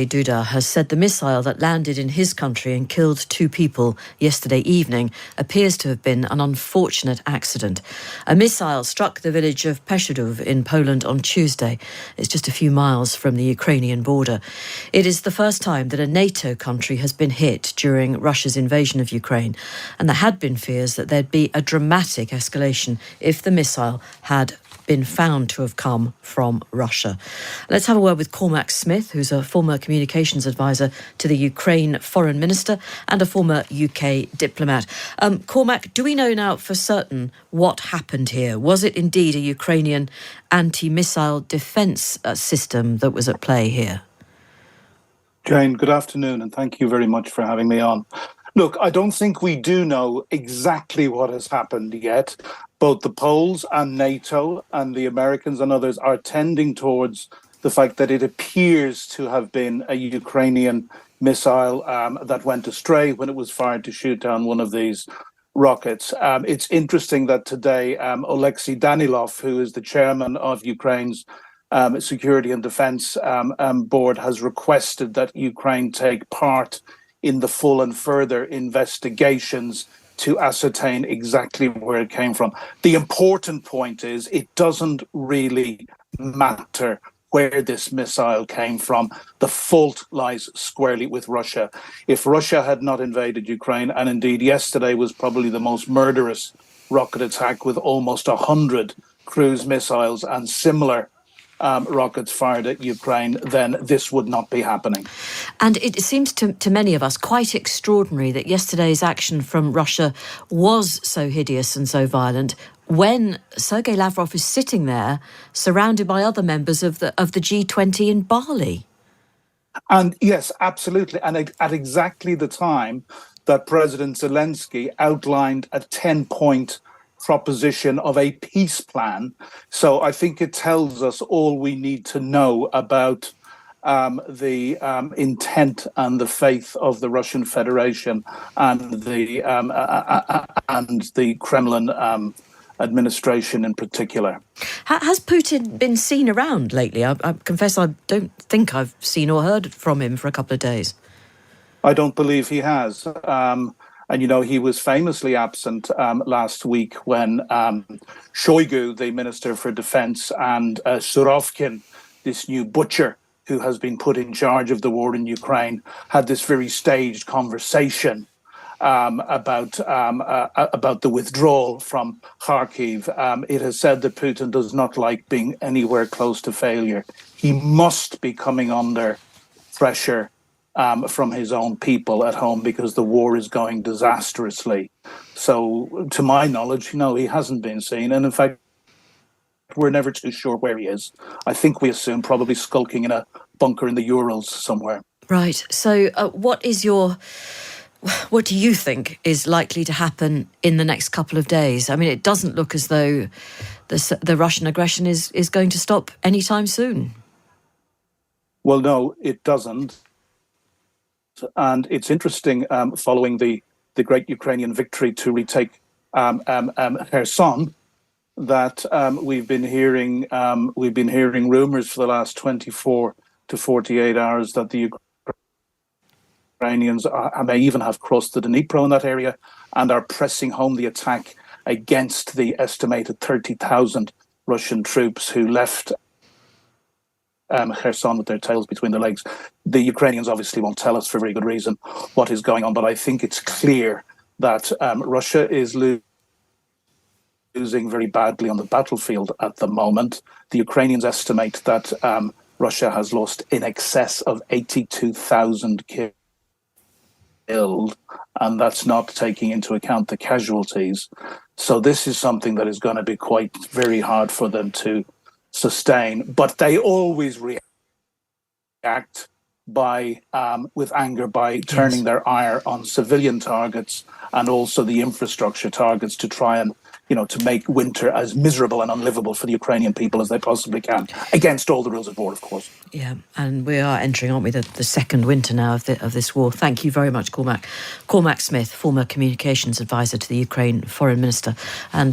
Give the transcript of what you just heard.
Duda has said the missile that landed in his country and killed 2 people yesterday evening appears to have been an unfortunate accident. A missile struck the village of Peshadov in Poland on Tuesday. It's just a few miles from the Ukrainian border. It is the first time that a NATO country has been hit during Russia's invasion of Ukraine, and there had been fears that there'd be a dramatic escalation if the missile had been found to have come from Russia. Let's have a word with Cormac Smith, who's a former communications advisor to the Ukraine Foreign Minister and a former UK diplomat. Cormac, do we know now for certain what happened here? Was it indeed a Ukrainian anti-missile defence system that was at play here? Jane, good afternoon, and thank you very much for having me on. Look, I don't think we do know exactly what has happened yet. Both the Poles and NATO and the Americans and others are tending towards the fact that it appears to have been a Ukrainian missile that went astray when it was fired to shoot down one of these rockets. It's interesting that today Oleksiy Danilov, who is the chairman of Ukraine's Security and Defense Board, has requested that Ukraine take part in the full and further investigations to ascertain exactly where it came from. The important point is it doesn't really matter where this missile came from. The fault lies squarely with Russia. If Russia had not invaded Ukraine, and indeed yesterday was probably the most murderous rocket attack with almost 100 cruise missiles and similar rockets fired at Ukraine, then this would not be happening. And it seems to many of us quite extraordinary that yesterday's action from Russia was so hideous and so violent when Sergei Lavrov is sitting there surrounded by other members of the G20 in Bali. And yes, absolutely. And at exactly the time that President Zelensky outlined a 10-point proposition of a peace plan. So I think it tells us all we need to know about the intent and the faith of the Russian Federation and the Kremlin administration in particular. Has Putin been seen around lately? I confess I don't think I've seen or heard from him for a couple of days. I don't believe he has. And, you know, he was famously absent last week when Shoigu, the Minister for Defense, and Surovkin, this new butcher who has been put in charge of the war in Ukraine, had this very staged conversation about the withdrawal from Kharkiv. It has said that Putin does not like being anywhere close to failure. He must be coming under pressure from his own people at home because the war is going disastrously. So, to my knowledge, he hasn't been seen. And in fact, we're never too sure where he is. I think we assume probably skulking in a bunker in the Urals somewhere. Right. So what do you think is likely to happen in the next couple of days? I mean, it doesn't look as though the Russian aggression is going to stop anytime soon. Well, no, it doesn't. And it's interesting, following the great Ukrainian victory to retake Kherson, that we've been hearing rumors for the last 24 to 48 hours that the Ukrainians may even have crossed the Dnipro in that area and are pressing home the attack against the estimated 30,000 Russian troops who left Kherson with their tails between their legs. The Ukrainians obviously won't tell us for very good reason what is going on, but I think it's clear that Russia is losing very badly on the battlefield at the moment. The Ukrainians estimate that Russia has lost in excess of 82,000 killed, and that's not taking into account the casualties. So this is something that is going to be quite very hard for them to sustain, but they always react with anger by turning their ire on civilian targets and also the infrastructure targets to try and to make winter as miserable and unlivable for the Ukrainian people as they possibly can, against all the rules of war, of course. Yeah, and we are entering, aren't we, the second winter now of this war. Thank you very much, Cormac. Cormac Smith, former communications advisor to the Ukraine Foreign Minister. And